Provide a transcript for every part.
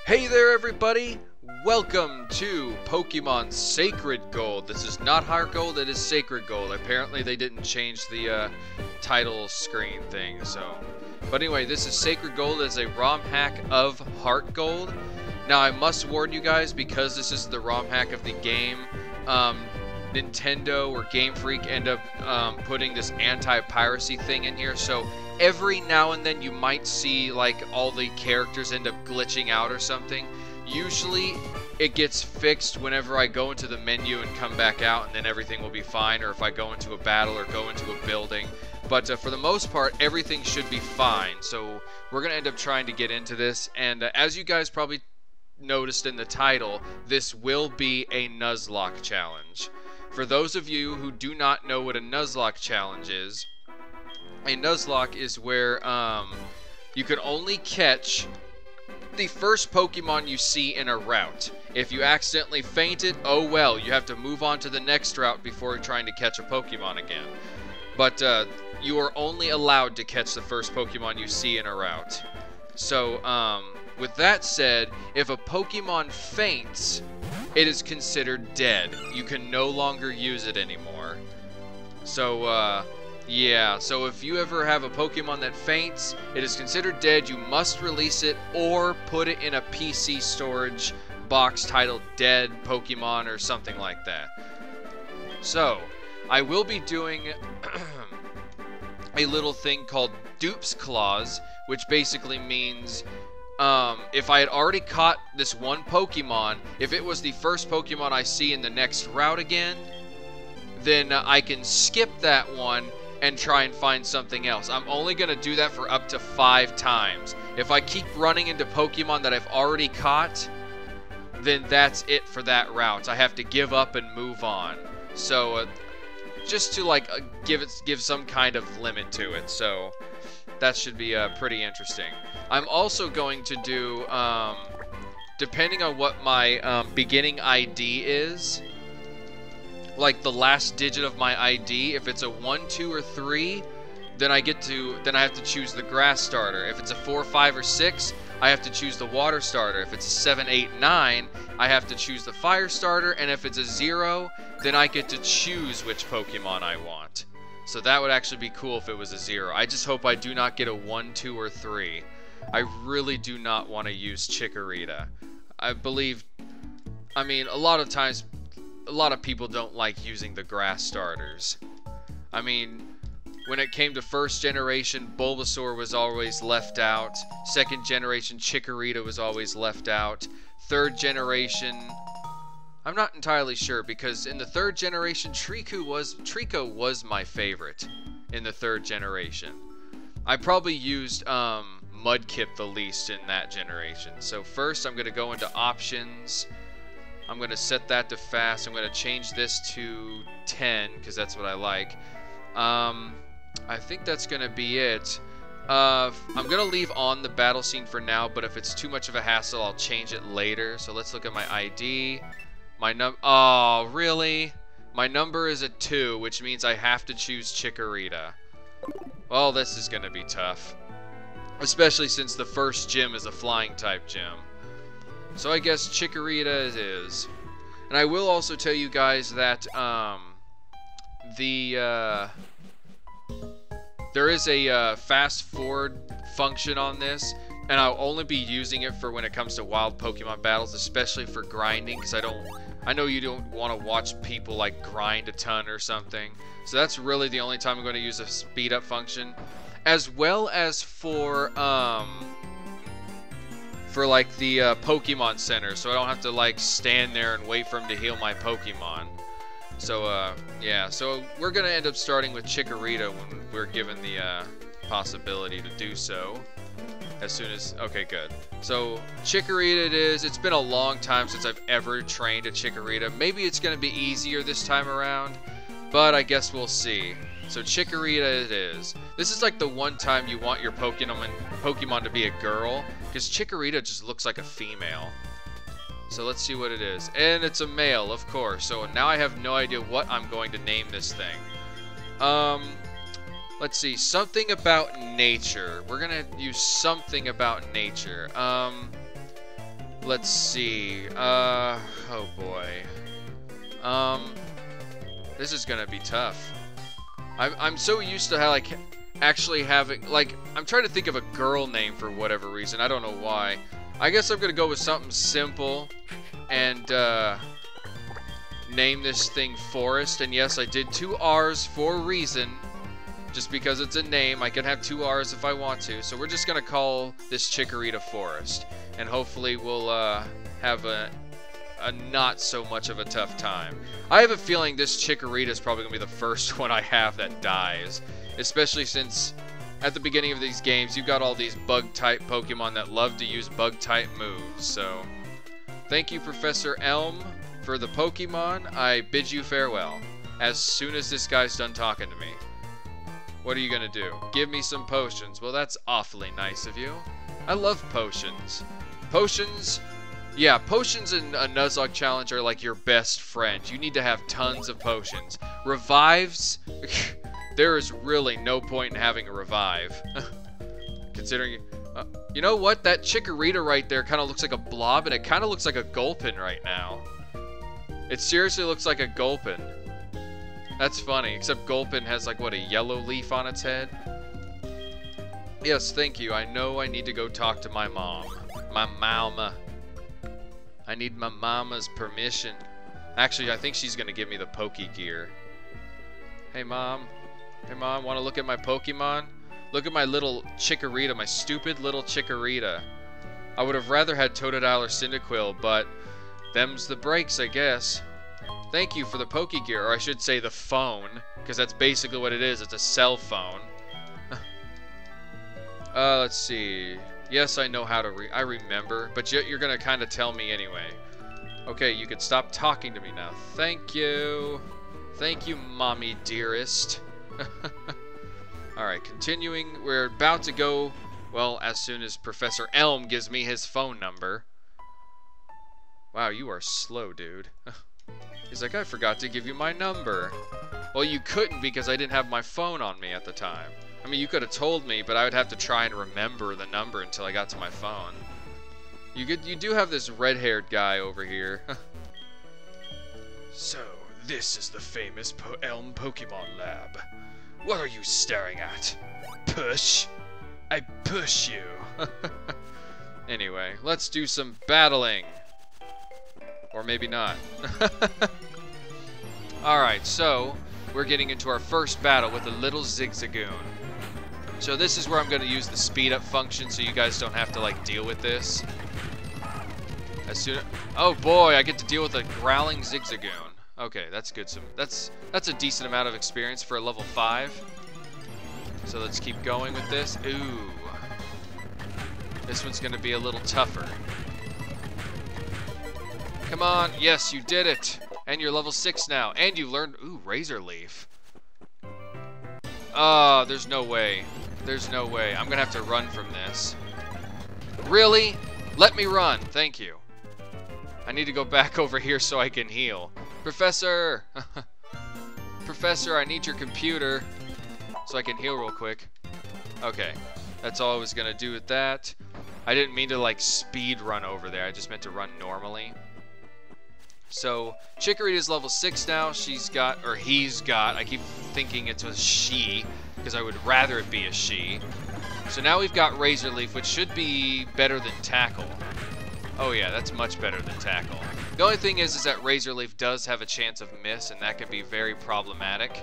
Hey there everybody! Welcome to Pokemon Sacred Gold. This is not Heart Gold, it is Sacred Gold. Apparently they didn't change the title screen thing, so... But anyway, this is Sacred Gold as a ROM hack of Heart Gold. Now I must warn you guys, because this is the ROM hack of the game, Nintendo or Game Freak end up putting this anti-piracy thing in here, so every now and then you might see like all the characters end up glitching out or something. Usually it gets fixed whenever I go into the menu and come back out, and then everything will be fine, or if I go into a battle or go into a building. But for the most part, everything should be fine. So we're going to end up trying to get into this, and as you guys probably noticed in the title, this will be a Nuzlocke challenge. For those of you who do not know what a Nuzlocke challenge is, a Nuzlocke is where you can only catch the first Pokemon you see in a route. If you accidentally faint it, oh well, you have to move on to the next route before trying to catch a Pokemon again. But you are only allowed to catch the first Pokemon you see in a route. So, with that said, if a Pokemon faints, it is considered dead. You can no longer use it anymore. So, yeah, so if you ever have a Pokemon that faints, it is considered dead. You must release it or put it in a PC storage box titled Dead Pokemon or something like that. So, I will be doing a little thing called Dupe's Clause, which basically means if I had already caught this one Pokemon, if it was the first Pokemon I see in the next route again, then I can skip that one and try and find something else. I'm only going to do that for up to 5 times. If I keep running into Pokemon that I've already caught, then that's it for that route. I have to give up and move on. So, just to like give some kind of limit to it. So, that should be pretty interesting. I'm also going to do, depending on what my beginning ID is, like the last digit of my ID, if it's a 1, 2, or 3, then I have to choose the grass starter. If it's a 4, 5, or 6, I have to choose the water starter. If it's a 7, 8, 9, I have to choose the fire starter. And if it's a 0, then I get to choose which Pokemon I want. So that would actually be cool if it was a 0. I just hope I do not get a 1, 2, or 3. I really do not want to use Chikorita. I mean, a lot of times, a lot of people don't like using the grass starters. I mean, when it came to first generation, Bulbasaur was always left out. Second generation, Chikorita was always left out. Third generation, I'm not entirely sure, because in the third generation, Trico was my favorite in the third generation. I probably used Mudkip the least in that generation. So first I'm going to go into options. I'm going to set that to fast. I'm going to change this to 10 because that's what I like. I think that's going to be it. I'm going to leave on the battle scene for now, but if it's too much of a hassle, I'll change it later. So let's look at my ID. Oh, really? My number is a 2, which means I have to choose Chikorita. Well, this is going to be tough. Especially since the first gym is a flying type gym. So I guess Chikorita it is. And I will also tell you guys that there is a fast forward function on this, and I'll only be using it for when it comes to wild Pokemon battles, especially for grinding, because I know you don't want to watch people like grind a ton or something. So that's really the only time I'm going to use a speed up function, as well as for like the Pokemon Center, so I don't have to like stand there and wait for him to heal my Pokemon. So yeah, so we're gonna end up starting with Chikorita when we're given the possibility to do so. As soon as, okay, good. So Chikorita it is. It's been a long time since I've ever trained a Chikorita. Maybe it's gonna be easier this time around, but I guess we'll see. So Chikorita it is. This is like the one time you want your Pokemon to be a girl, because Chikorita just looks like a female. So let's see what it is. And it's a male, of course. So now I have no idea what I'm going to name this thing. Let's see. Something about nature. We're going to use something about nature. Let's see. Oh boy. This is gonna be tough. I'm so used to how, like, actually having, like, I'm trying to think of a girl name for whatever reason. I don't know why. I guess I'm gonna go with something simple and name this thing Forest. And yes, I did 2 R's for a reason. Just because it's a name, I can have 2 R's if I want to. So we're just gonna call this Chikorita Forest, and hopefully we'll have a not so much of a tough time. I have a feeling this Chikorita is probably gonna be the first one I have that dies, especially since at the beginning of these games you've got all these bug-type Pokemon that love to use bug-type moves. So thank you, Professor Elm, for the Pokemon. I bid you farewell as soon as this guy's done talking to me. What are you gonna do? Give me some potions. Well, that's awfully nice of you. I love potions. Potions, yeah, potions in a Nuzlocke challenge are like your best friend. You need to have tons of potions. Revives, there is really no point in having a revive. Considering, you know what? That Chikorita right there kind of looks like a blob, and it kind of looks like a Gulpin right now. It seriously looks like a Gulpin. That's funny, except Gulpin has, like, what, a yellow leaf on its head? Yes, thank you. I know I need to go talk to my mom. My mama. I need my mama's permission. Actually, I think she's gonna give me the Poke Gear. Hey, Mom. Hey, Mom, wanna look at my Pokemon? Look at my little Chikorita, my stupid little Chikorita. I would have rather had Totodile or Cyndaquil, but them's the breaks, I guess. Thank you for the Poke Gear, or I should say the phone, because that's basically what it is. It's a cell phone. Let's see. Yes, I know how to I remember, but you're gonna kind of tell me anyway. Okay, you can stop talking to me now. Thank you. Thank you, mommy dearest. Alright, continuing. We're about to go, well, as soon as Professor Elm gives me his phone number. Wow, you are slow, dude. He's like, I forgot to give you my number. Well, you couldn't because I didn't have my phone on me at the time. I mean, you could have told me, but I would have to try and remember the number until I got to my phone. You do have this red-haired guy over here. So, this is the famous Elm Pokemon Lab. What are you staring at? Push? I push you. Anyway, let's do some battling. Or maybe not. Alright, so we're getting into our first battle with a little Zigzagoon. So this is where I'm going to use the speed up function so you guys don't have to, like, deal with this. Oh boy, I get to deal with a growling Zigzagoon. Okay, that's good. That's a decent amount of experience for a level 5. So let's keep going with this. Ooh. This one's going to be a little tougher. Come on, yes, you did it. And you're level 6 now. And you learned, ooh, Razor Leaf. Oh, there's no way. There's no way. I'm gonna have to run from this. Really? Let me run, thank you. I need to go back over here so I can heal. Professor! Professor, I need your computer so I can heal real quick. Okay, that's all I was gonna do with that. I didn't mean to, like, speed run over there. I just meant to run normally. So, Chikorita's level 6 now. She's got, or he's got, I keep thinking it's a she, because I would rather it be a she. So now we've got Razor Leaf, which should be better than Tackle. Oh yeah, that's much better than Tackle. The only thing is that Razor Leaf does have a chance of miss, and that can be very problematic.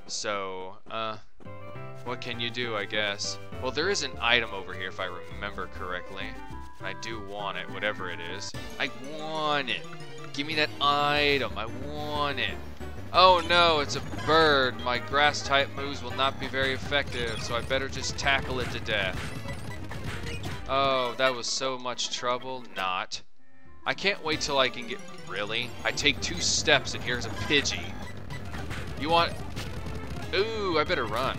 So, what can you do, I guess? Well, there is an item over here, if I remember correctly. I do want it, whatever it is. I want it. Give me that item. I want it. Oh no, it's a bird. My grass type moves will not be very effective, so I better just tackle it to death. Oh, that was so much trouble. Not. I can't wait till I can get... Really? I take 2 steps and here's a Pidgey. You want... Ooh, I better run.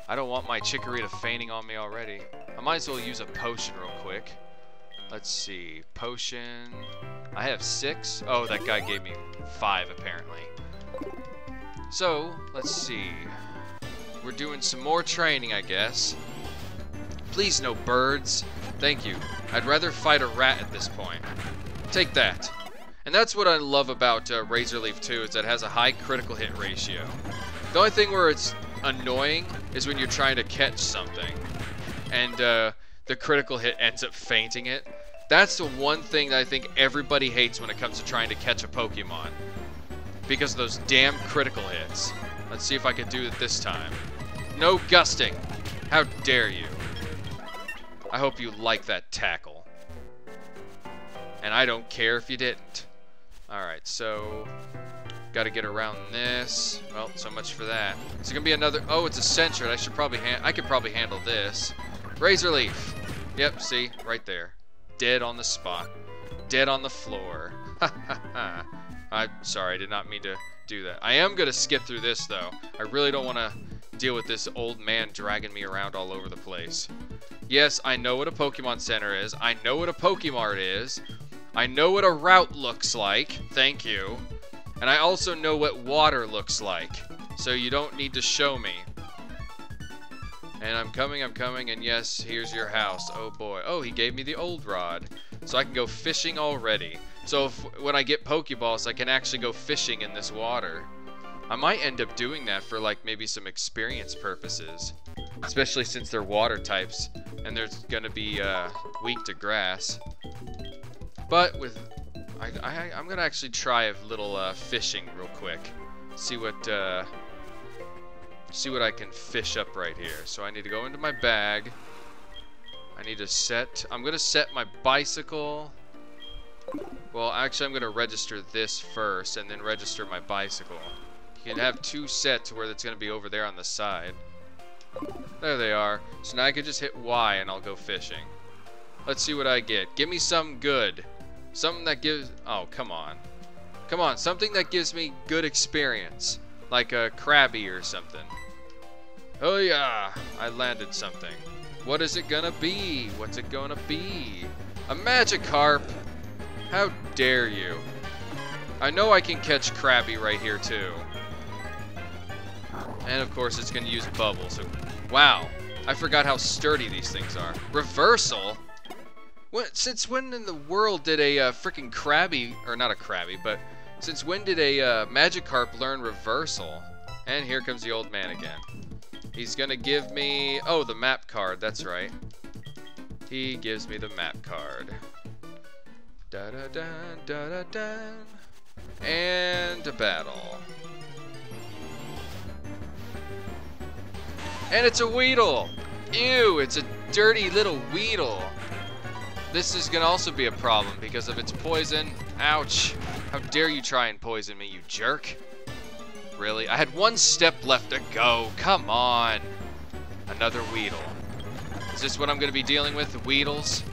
I don't want my Chikorita fainting on me already. I might as well use a potion real quick. Let's see. Potion. I have 6. Oh, that guy gave me 5 apparently. So, let's see. We're doing some more training, I guess. Please no birds. Thank you. I'd rather fight a rat at this point. Take that. And that's what I love about Razor Leaf 2, is that it has a high critical hit ratio. The only thing where it's annoying is when you're trying to catch something and the critical hit ends up fainting it. That's the one thing that I think everybody hates when it comes to trying to catch a Pokemon, because of those damn critical hits. Let's see if I can do it this time. No gusting. How dare you. I hope you like that tackle. And I don't care if you didn't. Alright, so gotta get around this. Well, so much for that. Is it gonna be another? Oh, it's a Sentret. I could probably handle this. Razor Leaf. Yep, see, right there. Dead on the spot. Dead on the floor. Ha ha ha. I'm sorry, I did not mean to do that. I am gonna skip through this though. I really don't want to deal with this old man dragging me around all over the place. Yes, I know what a Pokemon Center is. I know what a Pokemart is. I know what a route looks like. Thank you. And I also know what water looks like. So you don't need to show me. And I'm coming, and yes, here's your house. Oh boy. Oh, he gave me the old rod. So I can go fishing already. So when I get Pokeballs, I can actually go fishing in this water. I might end up doing that for like maybe some experience purposes. Especially since they're water types. And they're gonna be weak to grass. But with... I'm gonna actually try a little fishing real quick. See what I can fish up right here. So I need to go into my bag. I need to set... I'm gonna set my bicycle. Well, actually I'm gonna register this first and then register my bicycle. You can have two sets where it's gonna be over there on the side. There they are. So now I can just hit Y and I'll go fishing. Let's see what I get. Give me something good. Something that gives... Oh, come on. Come on, something that gives me good experience. Like a Krabby or something. Oh yeah, I landed something. What is it gonna be? What's it gonna be? A Magikarp? How dare you. I know I can catch Krabby right here too. And of course it's gonna use Bubble, so... Wow, I forgot how sturdy these things are. Reversal? Since when in the world did a freaking Krabby... Or not a Krabby, but... Since when did a Magikarp learn Reversal? And here comes the old man again. He's gonna give me... Oh, the map card, that's right. He gives me the map card. Da-da-da, da-da-da. And a battle. And it's a Weedle! Ew, it's a dirty little Weedle. This is gonna also be a problem because of its poison. Ouch. How dare you try and poison me, you jerk. Really? I had one step left to go. Come on. Another Weedle. Is this what I'm gonna be dealing with, the Weedles?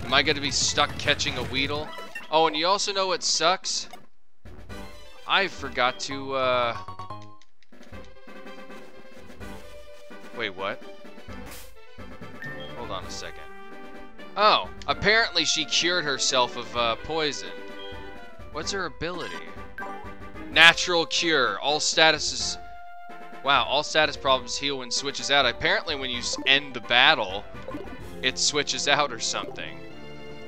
Am I gonna be stuck catching a Weedle? Oh, and you also know what sucks? I forgot to, Wait, what? Hold on a second. Oh, apparently she cured herself of poison. What's her ability? Natural cure. All statuses... Wow, all status problems heal when switches out. Apparently when you end the battle, it switches out or something.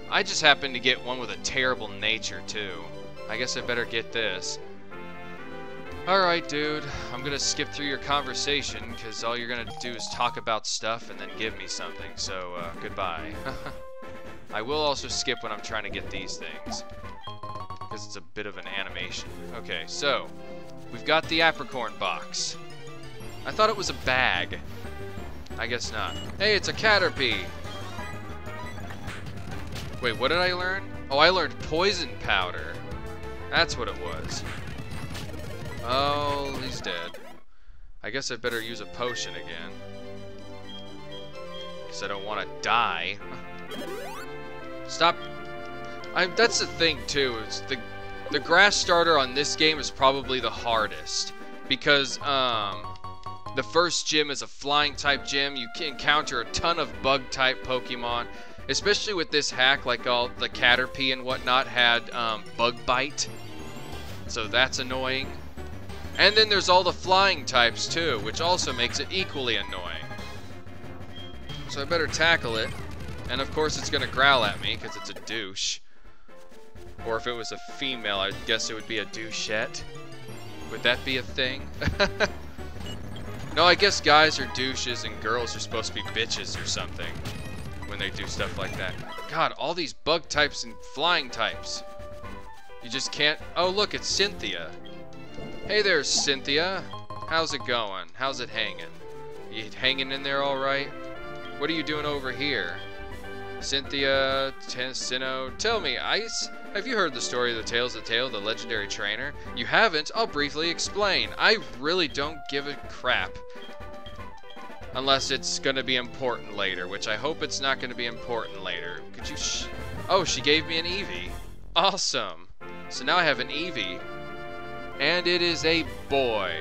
I just happen to get one with a terrible nature too. I guess I better get this. Alright, dude. I'm gonna skip through your conversation, because all you're gonna do is talk about stuff and then give me something, so, goodbye. I will also skip when I'm trying to get these things, because it's a bit of an animation. Okay, so, we've got the Apricorn box. I thought it was a bag. I guess not. Hey, it's a Caterpie! Wait, what did I learn? Oh, I learned Poison Powder. That's what it was. Oh, he's dead. I guess I better use a potion again. Because I don't want to die. Stop. That's the thing, too. It's the grass starter on this game is probably the hardest. Because, the first gym is a flying type gym. You can encounter a ton of bug type Pokemon. Especially with this hack, like all the Caterpie and whatnot had bug bite. So that's annoying. And then there's all the flying types too, which also makes it equally annoying. So I better tackle it. And of course it's gonna growl at me because it's a douche. Or if it was a female, I guess it would be a douchette. Would that be a thing? No, I guess guys are douches and girls are supposed to be bitches or something when they do stuff like that. God, all these bug types and flying types. You just can't... Oh, look, it's Cynthia. Hey there, Cynthia. How's it going? How's it hanging? You hanging in there all right? What are you doing over here? Cynthia, Tensino, tell me, Ice, have you heard the story of the Tales of Tail, the legendary trainer? You haven't? I'll briefly explain. I really don't give a crap. Unless it's gonna be important later, which I hope it's not gonna be important later. Could you oh, she gave me an Eevee. Awesome. So now I have an Eevee. And it is a boy.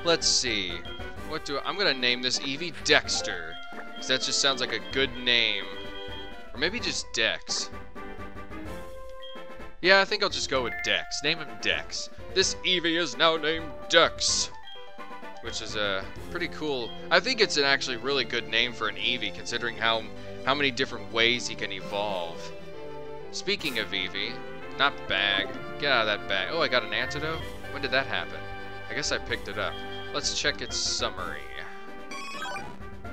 Let's see. I'm gonna name this Eevee Dexter. Because that just sounds like a good name. Or maybe just Dex. Yeah, I think I'll just go with Dex. Name him Dex. This Eevee is now named Dex. Which is a pretty cool... I think it's an actually really good name for an Eevee, considering how many different ways he can evolve. Speaking of Eevee, not bag. Get out of that bag. Oh, I got an antidote? When did that happen? I guess I picked it up. Let's check its summary.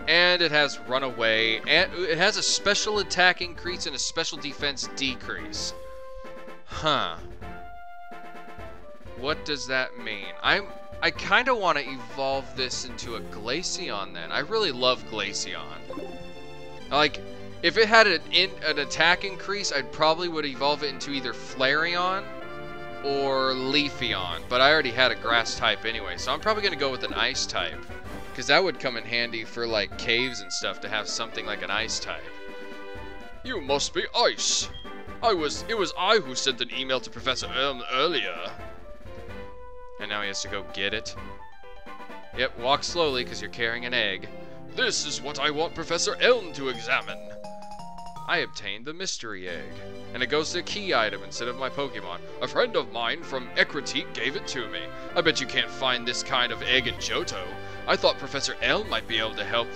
And it has Runaway, and it has a special attack increase and a special defense decrease. Huh. What does that mean? I kind of want to evolve this into a Glaceon then. I really love Glaceon. Like, if it had an attack increase, I probably would evolve it into either Flareon or Leafeon. But I already had a grass type anyway, so I'm probably going to go with an ice type. Because that would come in handy for, like, caves and stuff to have something like an ice type. You must be Ice. It was I who sent an email to Professor Elm earlier. And now he has to go get it. Yep, walk slowly because you're carrying an egg. This is what I want Professor Elm to examine. I obtained the mystery egg. And it goes to a key item instead of my Pokemon. A friend of mine from Ekritique gave it to me. I bet you can't find this kind of egg in Johto. I thought Professor Elm might be able to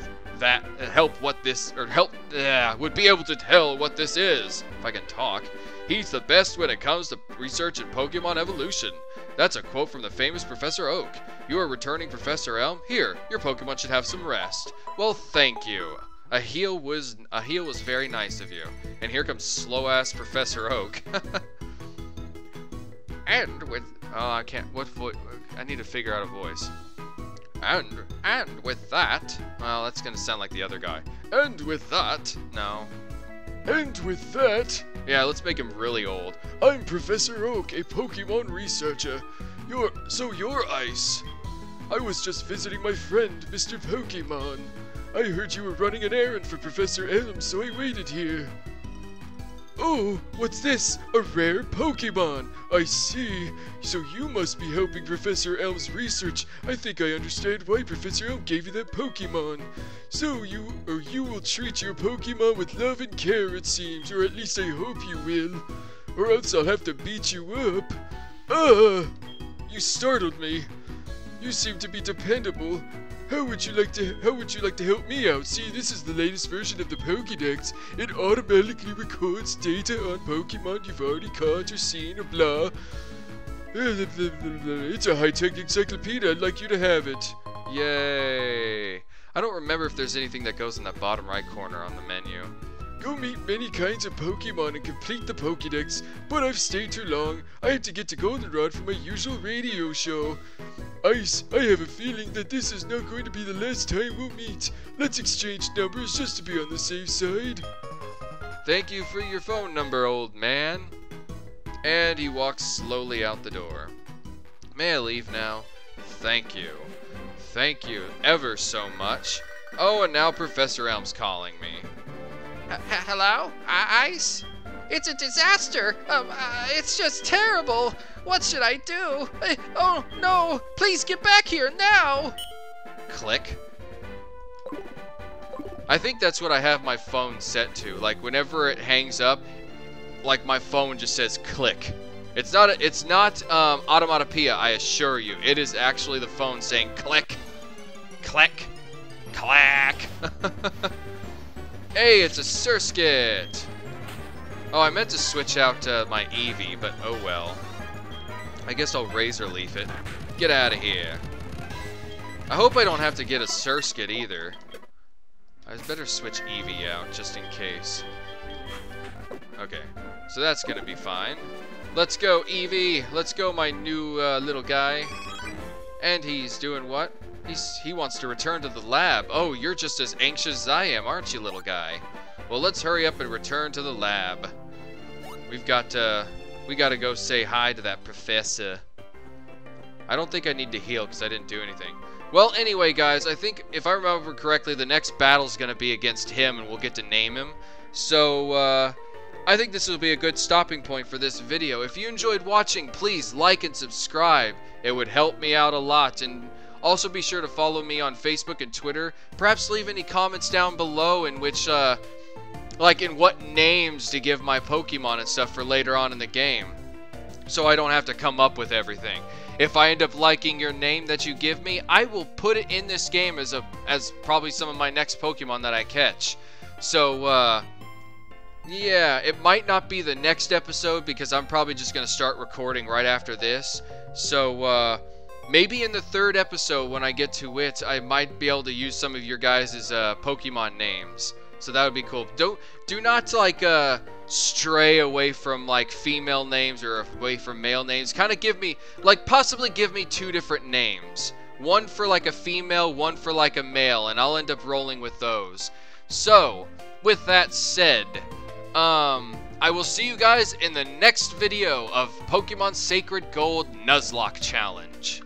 would be able to tell what this is, if I can talk. He's the best when it comes to research in Pokemon evolution. That's a quote from the famous Professor Oak. You are returning Professor Elm? Here, your Pokemon should have some rest. Well, thank you. A heal was very nice of you. And here comes slow-ass Professor Oak. And with... Oh, I can't... What voice... I need to figure out a voice. And with that... Well, that's gonna sound like the other guy. And with that... No. And with that... Yeah, let's make him really old. I'm Professor Oak, a Pokemon researcher. You're Ice. I was just visiting my friend, Mr. Pokemon. I heard you were running an errand for Professor Elm, so I waited here. Oh, what's this? A rare Pokemon. I see. So you must be helping Professor Elm's research. I think I understand why Professor Elm gave you that Pokemon. So you will treat your Pokemon with love and care, it seems, or at least I hope you will. Or else I'll have to beat you up. You startled me. You seem to be dependable. How would you like to help me out? See, this is the latest version of the Pokédex. It automatically records data on Pokemon you've already caught or seen or blah. It's a high-tech encyclopedia. I'd like you to have it. Yay. I don't remember if there's anything that goes in that bottom right corner on the menu. Go meet many kinds of Pokemon and complete the Pokédex, but I've stayed too long. I had to get to Goldenrod for my usual radio show. Ice, I have a feeling that this is not going to be the last time we'll meet. Let's exchange numbers just to be on the safe side. Thank you for your phone number, old man. And he walks slowly out the door. May I leave now? Thank you. Thank you ever so much. Oh, and now Professor Elm's calling me. Hello? Ice? It's a disaster. It's just terrible. What should I do? Oh, no. Please get back here now. Click. I think that's what I have my phone set to. Like, whenever it hangs up, like, my phone just says click. It's not automatopoeia, I assure you. It is actually the phone saying click. Click. Clack. Hey, it's a Surskit! Oh, I meant to switch out my Eevee, but oh well. I guess I'll Razor Leaf it. Get out of here. I hope I don't have to get a Surskit either. I better switch Eevee out, just in case. Okay, so that's gonna be fine. Let's go, Eevee! Let's go, my new little guy. And he's doing what? He wants to return to the lab. Oh, you're just as anxious as I am, aren't you, little guy? Well, let's hurry up and return to the lab. We gotta go say hi to that professor. I don't think I need to heal because I didn't do anything. Well, anyway, guys, I think if I remember correctly, the next battle's gonna be against him, and we'll get to name him. So, I think this will be a good stopping point for this video. If you enjoyed watching, please like and subscribe. It would help me out a lot. And also be sure to follow me on Facebook and Twitter. Perhaps leave any comments down below in which, like in what names to give my Pokemon and stuff for later on in the game, so I don't have to come up with everything. If I end up liking your name that you give me, I will put it in this game as probably some of my next Pokemon that I catch. So, yeah, it might not be the next episode because I'm probably just going to start recording right after this. So, maybe in the third episode when I get to it, I might be able to use some of your guys' Pokemon names. So that would be cool. Do not like stray away from like female names or away from male names. Kind of give me like possibly give me two different names. One for like a female, one for like a male, and I'll end up rolling with those. So, with that said, I will see you guys in the next video of Pokemon Sacred Gold Nuzlocke Challenge.